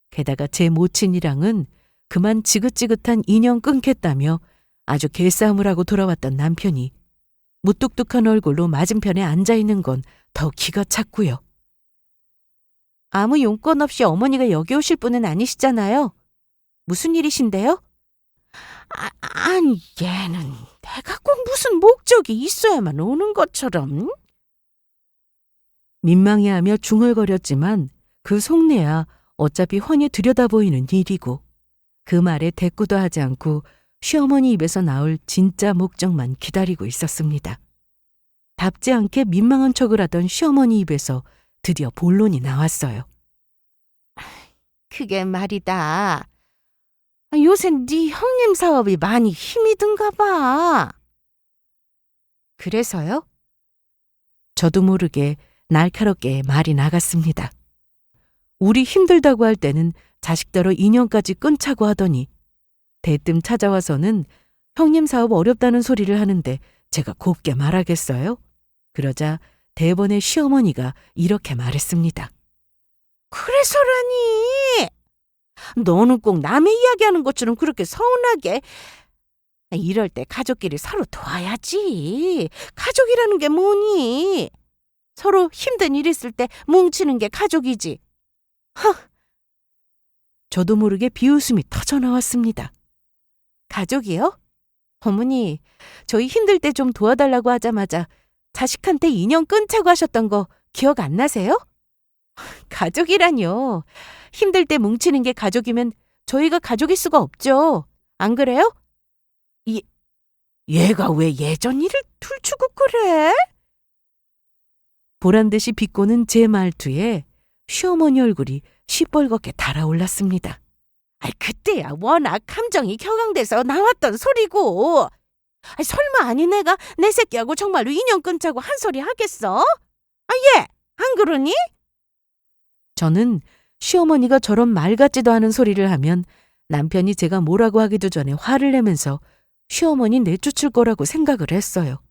게다가 제 모친이랑은 그만 지긋지긋한 2년 끊겠다며 아주 개싸움을 하고 돌아왔던 남편이 무뚝뚝한 얼굴로 맞은편에 앉아있는 건 더 기가 찼고요. 아무 용건 없이 어머니가 여기 오실 분은 아니시잖아요. 무슨 일이신데요? 아니, 얘는 내가 꼭 무슨 목적이 있어야만 오는 것처럼. 민망해하며 중얼거렸지만 그 속내야 어차피 훤히 들여다보이는 일이고 그 말에 대꾸도 하지 않고 시어머니 입에서 나올 진짜 목적만 기다리고 있었습니다. 답지 않게 민망한 척을 하던 시어머니 입에서 드디어 본론이 나왔어요. 그게 말이다. 요새 네 형님 사업이 많이 힘이 든가 봐. 그래서요? 저도 모르게 날카롭게 말이 나갔습니다. 우리 힘들다고 할 때는 자식더러 2년까지 끊자고 하더니 대뜸 찾아와서는 형님 사업 어렵다는 소리를 하는데 제가 곱게 말하겠어요? 그러자 대번에 시어머니가 이렇게 말했습니다. 그래서라니. 너는 꼭 남의 이야기하는 것처럼 그렇게 서운하게. 이럴 때 가족끼리 서로 도와야지. 가족이라는 게 뭐니? 서로 힘든 일 있을 때 뭉치는 게 가족이지. 저도 모르게 비웃음이 터져나왔습니다. 가족이요? 어머니, 저희 힘들 때 좀 도와달라고 하자마자 자식한테 인연 끊자고 하셨던 거 기억 안 나세요? 가족이라뇨. 힘들 때 뭉치는 게 가족이면 저희가 가족일 수가 없죠. 안 그래요? 얘가 왜 예전 일을 툴추고 그래? 보란듯이 비꼬는 제 말투에 시어머니 얼굴이 시뻘겋게 달아올랐습니다. 그때야 워낙 감정이 격앙돼서 나왔던 소리고. 설마 아닌 애가 내 새끼하고 정말로 인연 끊자고 한 소리 하겠어? 얘, 안 그러니? 저는 시어머니가 저런 말 같지도 않은 소리를 하면 남편이 제가 뭐라고 하기도 전에 화를 내면서 시어머니 내쫓을 거라고 생각을 했어요.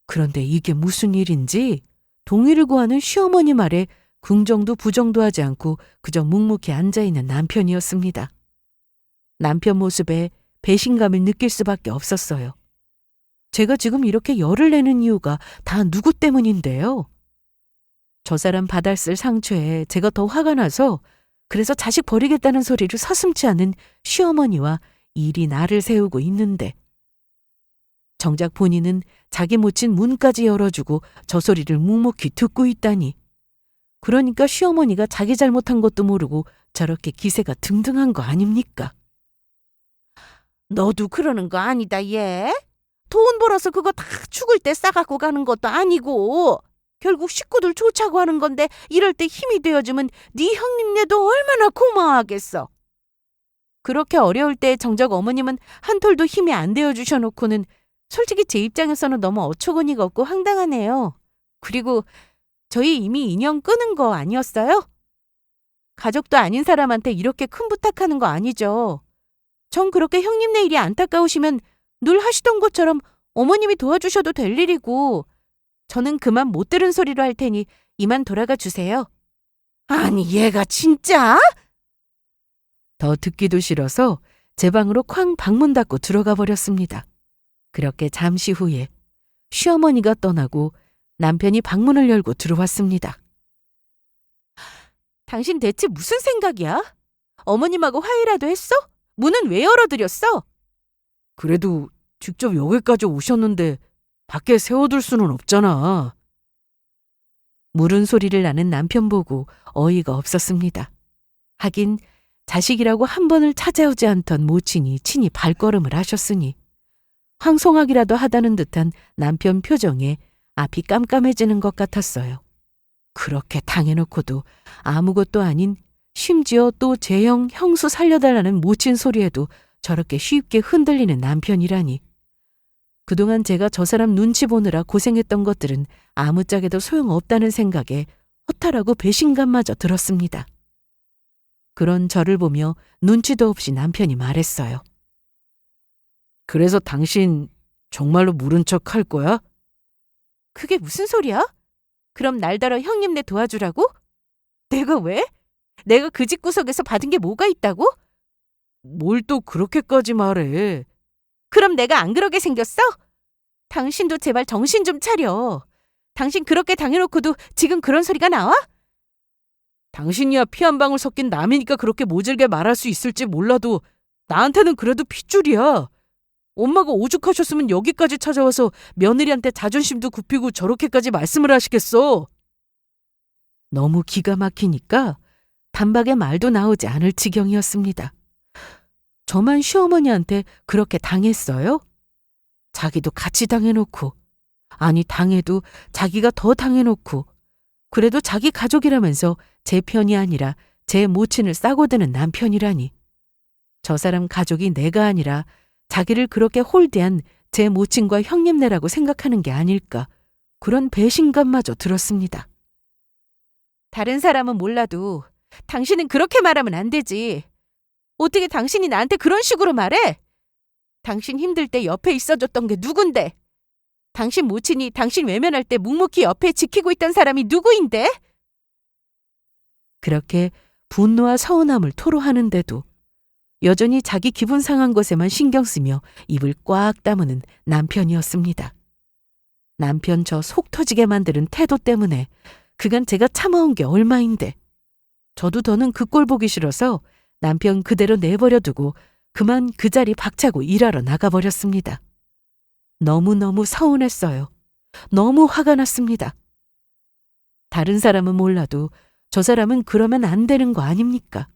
그런데 이게 무슨 일인지 동의를 구하는 시어머니 말에 긍정도 부정도 하지 않고 그저 묵묵히 앉아있는 남편이었습니다. 남편 모습에 배신감을 느낄 수밖에 없었어요. 제가 지금 이렇게 열을 내는 이유가 다 누구 때문인데요? 저 사람 받았을 상처에 제가 더 화가 나서 그래서 자식 버리겠다는 소리를 서슴지 않은 시어머니와 일이 나를 세우고 있는데 정작 본인은 자기 모친 문까지 열어주고 저 소리를 묵묵히 듣고 있다니. 그러니까 시어머니가 자기 잘못한 것도 모르고 저렇게 기세가 등등한 거 아닙니까? 너도 그러는 거 아니다, 얘. 돈 벌어서 그거 다 죽을 때 싸갖고 가는 것도 아니고 결국 식구들 좋자고 하는 건데 이럴 때 힘이 되어주면 네 형님네도 얼마나 고마워하겠어. 그렇게 어려울 때 정작 어머님은 한 톨도 힘이 안 되어주셔놓고는 솔직히 제 입장에서는 너무 어처구니가 없고 황당하네요. 그리고 저희 이미 인연 끊은 거 아니었어요? 가족도 아닌 사람한테 이렇게 큰 부탁하는 거 아니죠. 전 그렇게 형님네 일이 안타까우시면 늘 하시던 것처럼 어머님이 도와주셔도 될 일이고 저는 그만 못 들은 소리로 할 테니 이만 돌아가 주세요. 아니 얘가 진짜? 더 듣기도 싫어서 제 방으로 쾅 방문 닫고 들어가 버렸습니다. 그렇게 잠시 후에 시어머니가 떠나고 남편이 방문을 열고 들어왔습니다. 당신 대체 무슨 생각이야? 어머님하고 화해라도 했어? 문은 왜 열어드렸어? 그래도 직접 여기까지 오셨는데 밖에 세워둘 수는 없잖아. 물은 소리를 나는 남편 보고 어이가 없었습니다. 하긴 자식이라고 한 번을 찾아오지 않던 모친이 친히 발걸음을 하셨으니 황송하기라도 하다는 듯한 남편 표정에 앞이 깜깜해지는 것 같았어요. 그렇게 당해놓고도 아무것도 아닌 심지어 또 제형 형수 살려달라는 모친 소리에도 저렇게 쉽게 흔들리는 남편이라니. 그동안 제가 저 사람 눈치 보느라 고생했던 것들은 아무짝에도 소용없다는 생각에 허탈하고 배신감마저 들었습니다. 그런 저를 보며 눈치도 없이 남편이 말했어요. 그래서 당신 정말로 모른 척 할 거야? 그게 무슨 소리야? 그럼 날더러 형님네 도와주라고? 내가 왜? 내가 그 집 구석에서 받은 게 뭐가 있다고? 뭘 또 그렇게까지 말해. 그럼 내가 안 그러게 생겼어? 당신도 제발 정신 좀 차려. 당신 그렇게 당해놓고도 지금 그런 소리가 나와? 당신이야 피 한 방울 섞인 남이니까 그렇게 모질게 말할 수 있을지 몰라도 나한테는 그래도 핏줄이야. 엄마가 오죽하셨으면 여기까지 찾아와서 며느리한테 자존심도 굽히고 저렇게까지 말씀을 하시겠어. 너무 기가 막히니까 단박에 말도 나오지 않을 지경이었습니다. 저만 시어머니한테 그렇게 당했어요? 자기도 같이 당해놓고, 아니 당해도 자기가 더 당해놓고, 그래도 자기 가족이라면서 제 편이 아니라 제 모친을 싸고 드는 남편이라니. 저 사람 가족이 내가 아니라 자기를 그렇게 홀대한 제 모친과 형님네라고 생각하는 게 아닐까, 그런 배신감마저 들었습니다. 다른 사람은 몰라도 당신은 그렇게 말하면 안 되지. 어떻게 당신이 나한테 그런 식으로 말해? 당신 힘들 때 옆에 있어줬던 게 누군데? 당신 모친이 당신 외면할 때 묵묵히 옆에 지키고 있던 사람이 누구인데? 그렇게 분노와 서운함을 토로하는데도 여전히 자기 기분 상한 것에만 신경 쓰며 입을 꽉 다무는 남편이었습니다. 남편 저 속 터지게 만드는 태도 때문에 그간 제가 참아온 게 얼마인데. 저도 더는 그 꼴 보기 싫어서 남편 그대로 내버려 두고 그만 그 자리 박차고 일하러 나가버렸습니다. 너무너무 서운했어요. 너무 화가 났습니다. 다른 사람은 몰라도 저 사람은 그러면 안 되는 거 아닙니까?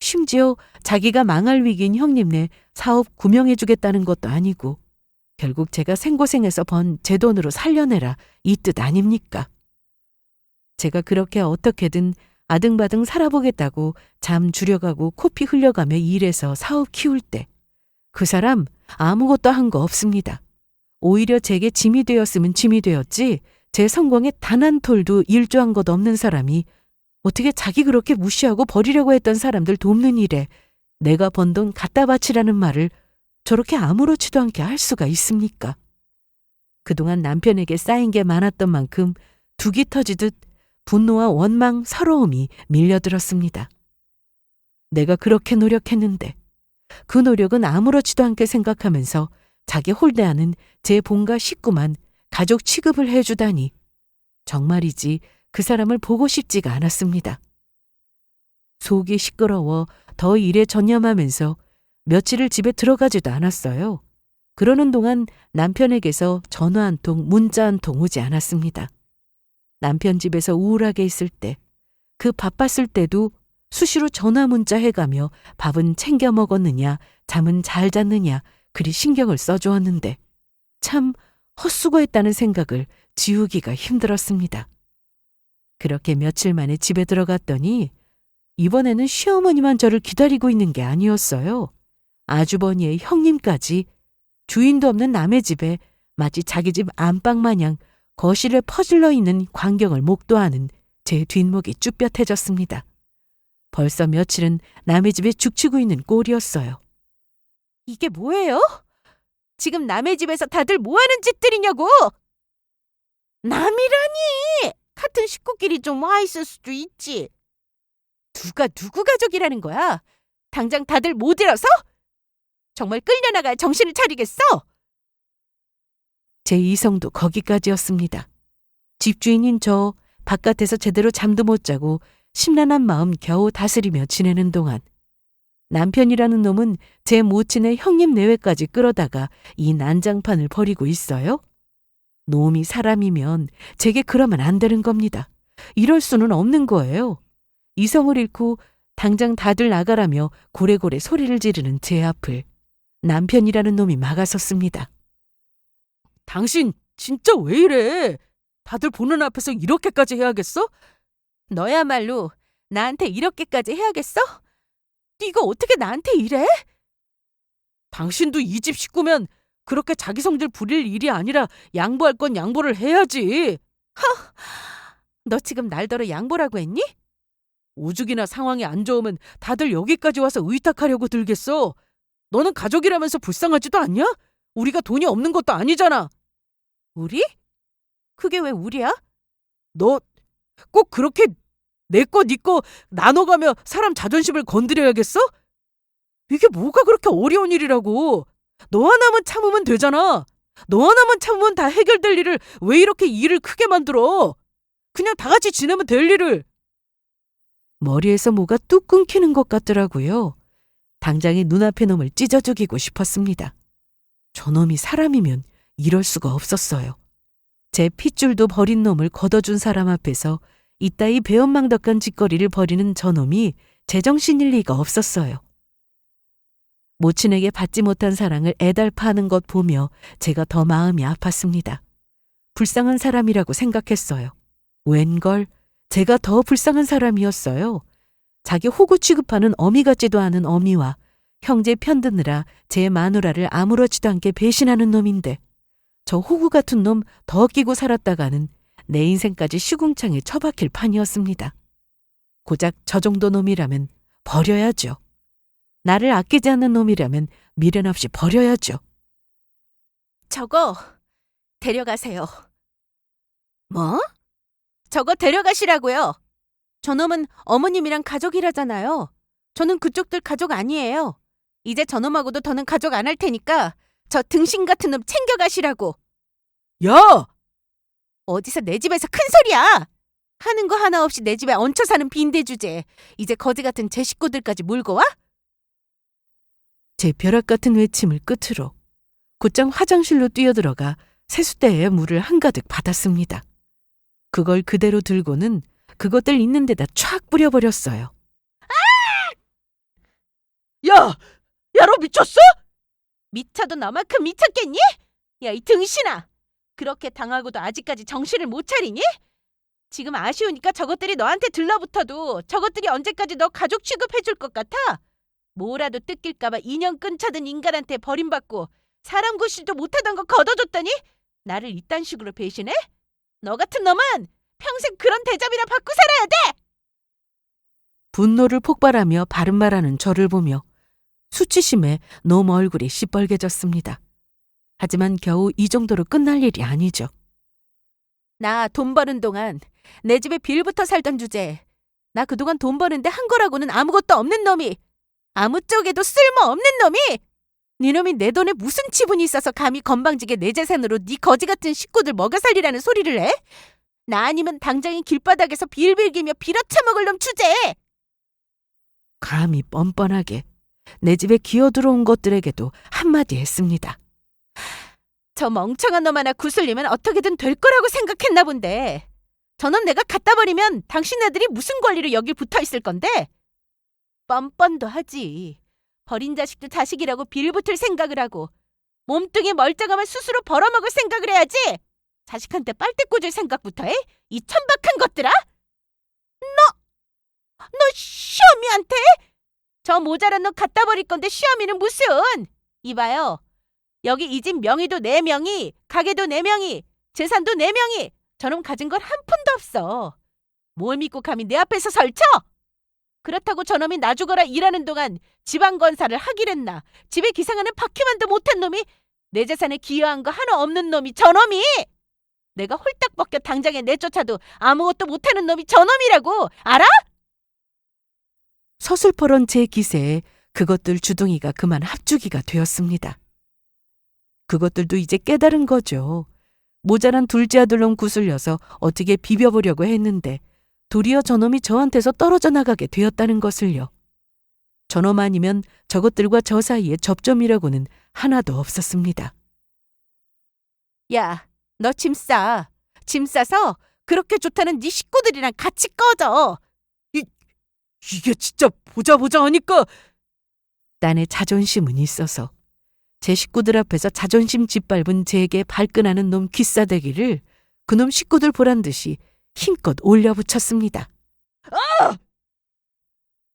심지어 자기가 망할 위기인 형님네 사업 구명해주겠다는 것도 아니고 결국 제가 생고생해서 번 제 돈으로 살려내라 이 뜻 아닙니까? 제가 그렇게 어떻게든 아등바등 살아보겠다고 잠 줄여가고 코피 흘려가며 일해서 사업 키울 때 그 사람 아무것도 한 거 없습니다. 오히려 제게 짐이 되었으면 짐이 되었지 제 성공에 단 한 톨도 일조한 것 없는 사람이 어떻게 자기 그렇게 무시하고 버리려고 했던 사람들 돕는 일에 내가 번 돈 갖다 바치라는 말을 저렇게 아무렇지도 않게 할 수가 있습니까? 그동안 남편에게 쌓인 게 많았던 만큼 둑이 터지듯 분노와 원망, 서러움이 밀려들었습니다. 내가 그렇게 노력했는데 그 노력은 아무렇지도 않게 생각하면서 자기 홀대하는 제 본가 식구만 가족 취급을 해주다니 정말이지 그 사람을 보고 싶지가 않았습니다. 속이 시끄러워 더 일에 전념하면서 며칠을 집에 들어가지도 않았어요. 그러는 동안 남편에게서 전화 한 통, 문자 한 통 오지 않았습니다. 남편 집에서 우울하게 있을 때, 그 바빴을 때도 수시로 전화 문자 해가며 밥은 챙겨 먹었느냐, 잠은 잘 잤느냐, 그리 신경을 써주었는데 참 헛수고했다는 생각을 지우기가 힘들었습니다. 그렇게 며칠 만에 집에 들어갔더니 이번에는 시어머니만 저를 기다리고 있는 게 아니었어요. 아주버니의 형님까지 주인도 없는 남의 집에 마치 자기 집 안방 마냥 거실에 퍼질러 있는 광경을 목도하는 제 뒷목이 쭈뼛해졌습니다. 벌써 며칠은 남의 집에 죽치고 있는 꼴이었어요. 이게 뭐예요? 지금 남의 집에서 다들 뭐 하는 짓들이냐고! 남이라니! 같은 식구끼리 좀 와 있을 수도 있지. 누가 누구 가족이라는 거야? 당장 다들 못 일어서? 정말 끌려나가야 정신을 차리겠어? 제 이성도 거기까지였습니다. 집주인인 저 바깥에서 제대로 잠도 못 자고 심란한 마음 겨우 다스리며 지내는 동안 남편이라는 놈은 제 모친의 형님 내외까지 끌어다가 이 난장판을 벌이고 있어요. 놈이 사람이면 제게 그러면 안 되는 겁니다. 이럴 수는 없는 거예요. 이성을 잃고 당장 다들 나가라며 고래고래 소리를 지르는 제 앞을 남편이라는 놈이 막아섰습니다. 당신 진짜 왜 이래? 다들 보는 앞에서 이렇게까지 해야겠어? 너야말로 나한테 이렇게까지 해야겠어? 네가 어떻게 나한테 이래? 당신도 이 집 식구면 그렇게 자기 성질 부릴 일이 아니라 양보할 건 양보를 해야지. 너 지금 날더러 양보라고 했니? 오죽이나 상황이 안 좋으면 다들 여기까지 와서 의탁하려고 들겠어. 너는 가족이라면서 불쌍하지도 않냐? 우리가 돈이 없는 것도 아니잖아. 우리? 그게 왜 우리야? 너 꼭 그렇게 내 거 네 거 나눠가며 사람 자존심을 건드려야겠어? 이게 뭐가 그렇게 어려운 일이라고. 너 하나만 참으면 되잖아. 너 하나만 참으면 다 해결될 일을 왜 이렇게 일을 크게 만들어? 그냥 다 같이 지내면 될 일을. 머리에서 뭐가 뚝 끊기는 것 같더라고요. 당장에 눈앞의 놈을 찢어 죽이고 싶었습니다. 저놈이 사람이면 이럴 수가 없었어요. 제 핏줄도 버린 놈을 걷어준 사람 앞에서 이따위 배은망덕한 짓거리를 벌이는 저놈이 제정신일 리가 없었어요. 모친에게 받지 못한 사랑을 애달파하는 것 보며 제가 더 마음이 아팠습니다. 불쌍한 사람이라고 생각했어요. 웬걸 제가 더 불쌍한 사람이었어요. 자기 호구 취급하는 어미 같지도 않은 어미와 형제 편드느라 제 마누라를 아무렇지도 않게 배신하는 놈인데 저 호구 같은 놈 더 끼고 살았다가는 내 인생까지 시궁창에 처박힐 판이었습니다. 고작 저 정도 놈이라면 버려야죠. 나를 아끼지 않는 놈이라면 미련 없이 버려야죠. 저거 데려가세요. 뭐? 저거 데려가시라고요. 저놈은 어머님이랑 가족이라잖아요. 저는 그쪽들 가족 아니에요. 이제 저놈하고도 더는 가족 안 할 테니까 저 등신 같은 놈 챙겨가시라고. 야! 어디서 내 집에서 큰 소리야! 하는 거 하나 없이 내 집에 얹혀 사는 빈대 주제. 이제 거지 같은 제 식구들까지 물고 와? 제 벼락 같은 외침을 끝으로 곧장 화장실로 뛰어들어가 세숫대에 물을 한가득 받았습니다. 그걸 그대로 들고는 그것들 있는 데다 촥 뿌려버렸어요. 야, 야, 너 미쳤어? 미쳐도 너만큼 미쳤겠니? 야, 이 등신아! 그렇게 당하고도 아직까지 정신을 못 차리니? 지금 아쉬우니까 저것들이 너한테 들러붙어도 저것들이 언제까지 너 가족 취급해줄 것 같아? 뭐라도 뜯길까봐 인연 끊쳐든 인간한테 버림받고 사람 구실도 못하던 거 걷어줬더니 나를 이딴 식으로 배신해? 너 같은 놈은 평생 그런 대접이나 받고 살아야 돼! 분노를 폭발하며 바른 말하는 저를 보며 수치심에 놈 얼굴이 시뻘개졌습니다. 하지만 겨우 이 정도로 끝날 일이 아니죠. 나 돈 버는 동안 내 집에 빌부터 살던 주제에 나 그동안 돈 버는데 한 거라고는 아무것도 없는 놈이, 아무 쪽에도 쓸모없는 놈이, 네 놈이 내 돈에 무슨 지분이 있어서 감히 건방지게 내 재산으로 네 거지 같은 식구들 먹여 살리라는 소리를 해? 나 아니면 당장에 길바닥에서 빌빌기며 빌어쳐먹을 놈 주제에! 감히 뻔뻔하게 내 집에 기어들어온 것들에게도 한마디 했습니다. 저 멍청한 놈 하나 구슬리면 어떻게든 될 거라고 생각했나 본데 저놈 내가 갖다 버리면 당신네들이 무슨 권리로 여길 붙어있을 건데? 뻔뻔도 하지. 버린 자식도 자식이라고 빌붙을 생각을 하고 몸뚱이 멀쩡하면 스스로 벌어먹을 생각을 해야지. 자식한테 빨대 꽂을 생각부터 해? 이 천박한 것들아? 너 시어미한테? 저 모자란 놈 갖다 버릴 건데 시어미는 무슨? 이봐요. 여기 이 집 명의도 4명이, 가게도 4명이, 재산도 4명이, 저놈 가진 건 한 푼도 없어. 뭘 믿고 감히 내 앞에서 설쳐? 그렇다고 저놈이 나 죽어라 일하는 동안 지방건사를 하기랬나, 집에 기생하는 바퀴만도 못한 놈이 내 재산에 기여한 거 하나 없는 놈이 저놈이! 내가 홀딱 벗겨 당장에 내쫓아도 아무것도 못하는 놈이 저놈이라고, 알아? 서슬퍼런 제 기세에 그것들 주둥이가 그만 합주기가 되었습니다. 그것들도 이제 깨달은 거죠. 모자란 둘째 아들놈 구슬려서 어떻게 비벼보려고 했는데 도리어 저놈이 저한테서 떨어져 나가게 되었다는 것을요. 저놈 아니면 저것들과 저 사이에 접점이라고는 하나도 없었습니다. 야, 너 짐 싸. 짐 싸서 그렇게 좋다는 네 식구들이랑 같이 꺼져. 이게 진짜 보자 하니까. 딴에 자존심은 있어서 제 식구들 앞에서 자존심 짓밟은 제게 발끈하는 놈 귀싸대기를 그놈 식구들 보란 듯이 힘껏 올려붙였습니다.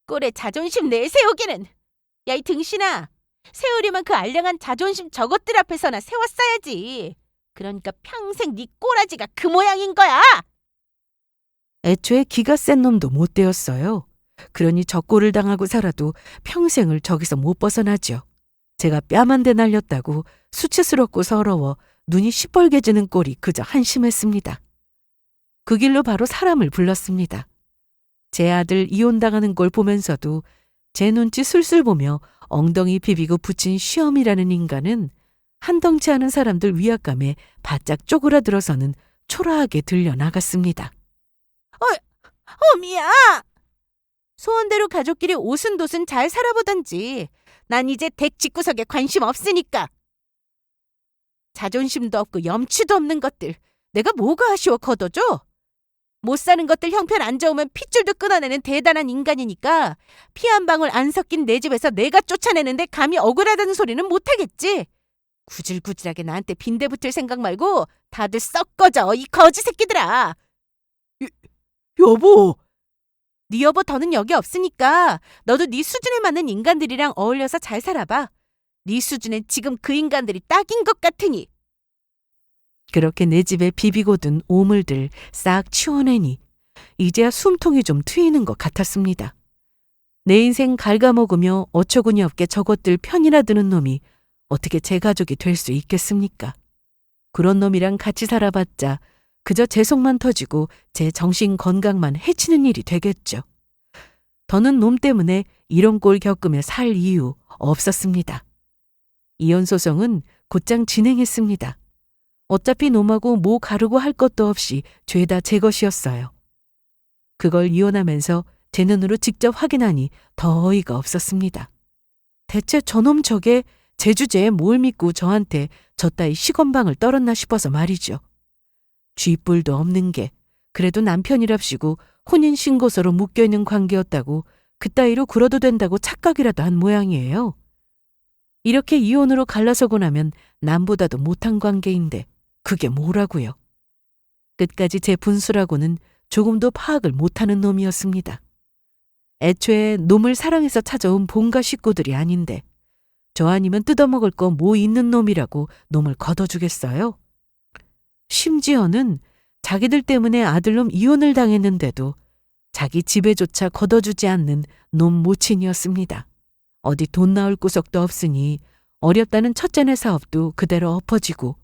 꼴에 자존심 내세우기는. 야, 이 등신아. 세우려면 그 알량한 자존심 저것들 앞에서나 세웠어야지. 그러니까 평생 네 꼬라지가 그 모양인 거야. 애초에 기가 센 놈도 못 되었어요. 그러니 적고를 당하고 살아도 평생을 저기서 못 벗어나죠. 제가 뺨 한 대 날렸다고 수치스럽고 서러워 눈이 시뻘개지는 꼴이 그저 한심했습니다. 그 길로 바로 사람을 불렀습니다. 제 아들 이혼당하는 걸 보면서도 제 눈치 술술 보며 엉덩이 비비고 붙인 시엄이라는 인간은 한덩치 하는 사람들 위압감에 바짝 쪼그라들어서는 초라하게 들려나갔습니다. 어미야. 소원대로 가족끼리 오순도순 잘 살아보던지. 난 이제 댁 집구석에 관심 없으니까. 자존심도 없고 염치도 없는 것들. 내가 뭐가 아쉬워 걷어줘? 못 사는 것들 형편 안 좋으면 핏줄도 끊어내는 대단한 인간이니까 피 한 방울 안 섞인 내 집에서 내가 쫓아내는데 감히 억울하다는 소리는 못하겠지. 구질구질하게 나한테 빈대 붙을 생각 말고 다들 썩 꺼져, 이 거지 새끼들아. 여보, 네 여보 더는 여기 없으니까 너도 네 수준에 맞는 인간들이랑 어울려서 잘 살아봐. 네 수준엔 지금 그 인간들이 딱인 것 같으니. 그렇게 내 집에 비비고 든 오물들 싹 치워내니 이제야 숨통이 좀 트이는 것 같았습니다. 내 인생 갉아먹으며 어처구니 없게 저것들 편이나 드는 놈이 어떻게 제 가족이 될 수 있겠습니까? 그런 놈이랑 같이 살아봤자 그저 제 속만 터지고 제 정신 건강만 해치는 일이 되겠죠. 더는 놈 때문에 이런 꼴 겪으며 살 이유 없었습니다. 이혼 소송은 곧장 진행했습니다. 어차피 놈하고 뭐 가르고 할 것도 없이 죄다 제 것이었어요. 그걸 이혼하면서 제 눈으로 직접 확인하니 더 어이가 없었습니다. 대체 저놈 저게 제주제에 뭘 믿고 저한테 저따위 시건방을 떨었나 싶어서 말이죠. 쥐뿔도 없는 게 그래도 남편이랍시고 혼인신고서로 묶여있는 관계였다고 그따위로 굴어도 된다고 착각이라도 한 모양이에요. 이렇게 이혼으로 갈라서고 나면 남보다도 못한 관계인데 그게 뭐라고요. 끝까지 제 분수라고는 조금도 파악을 못하는 놈이었습니다. 애초에 놈을 사랑해서 찾아온 본가 식구들이 아닌데 저 아니면 뜯어먹을 거 뭐 있는 놈이라고 놈을 걷어주겠어요? 심지어는 자기들 때문에 아들놈 이혼을 당했는데도 자기 집에조차 걷어주지 않는 놈 모친이었습니다. 어디 돈 나올 구석도 없으니 어렵다는 첫째네 사업도 그대로 엎어지고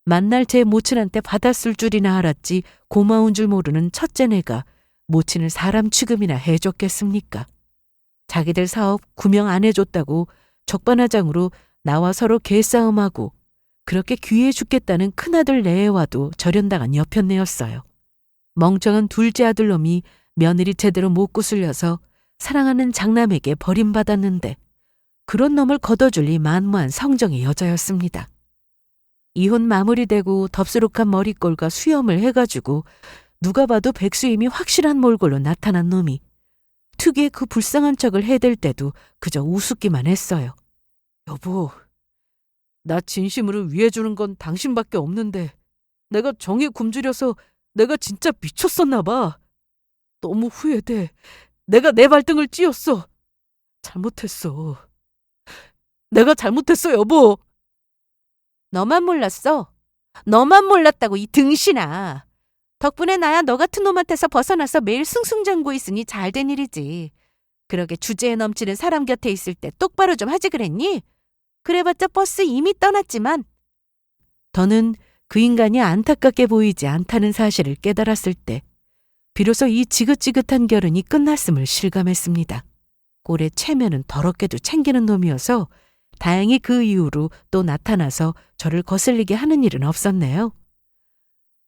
만날 제 모친한테 받았을 줄이나 알았지 고마운 줄 모르는 첫째네가 모친을 사람 취급이나 해줬겠습니까? 자기들 사업 구명 안 해줬다고 적반하장으로 나와 서로 개싸움하고 그렇게 귀해 죽겠다는 큰아들 내외와도 절연당한 여편네였어요. 멍청한 둘째 아들놈이 며느리 제대로 못 구슬려서 사랑하는 장남에게 버림받았는데 그런 놈을 걷어줄 리 만무한 성정의 여자였습니다. 이혼 마무리되고 덥수룩한 머리꼴과 수염을 해가지고 누가 봐도 백수임이 확실한 몰골로 나타난 놈이 특유의 그 불쌍한 척을 해댈 때도 그저 우습기만 했어요. 여보, 나 진심으로 위해주는 건 당신밖에 없는데 내가 정이 굶주려서 내가 진짜 미쳤었나 봐. 너무 후회돼. 내가 내 발등을 찧었어. 잘못했어. 내가 잘못했어, 여보. 너만 몰랐어. 너만 몰랐다고 이 등신아. 덕분에 나야 너 같은 놈한테서 벗어나서 매일 승승장구 있으니 잘된 일이지. 그러게 주제에 넘치는 사람 곁에 있을 때 똑바로 좀 하지 그랬니? 그래봤자 버스 이미 떠났지만. 더는 그 인간이 안타깝게 보이지 않다는 사실을 깨달았을 때 비로소 이 지긋지긋한 결혼이 끝났음을 실감했습니다. 꼴에 체면은 더럽게도 챙기는 놈이어서 다행히 그 이후로 또 나타나서 저를 거슬리게 하는 일은 없었네요.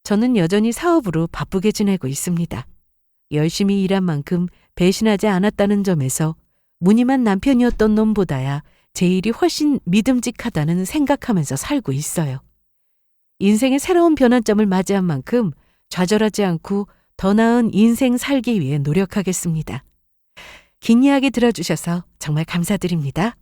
저는 여전히 사업으로 바쁘게 지내고 있습니다. 열심히 일한 만큼 배신하지 않았다는 점에서 무늬만 남편이었던 놈보다야 제 일이 훨씬 믿음직하다는 생각하면서 살고 있어요. 인생의 새로운 변환점을 맞이한 만큼 좌절하지 않고 더 나은 인생 살기 위해 노력하겠습니다. 긴 이야기 들어주셔서 정말 감사드립니다.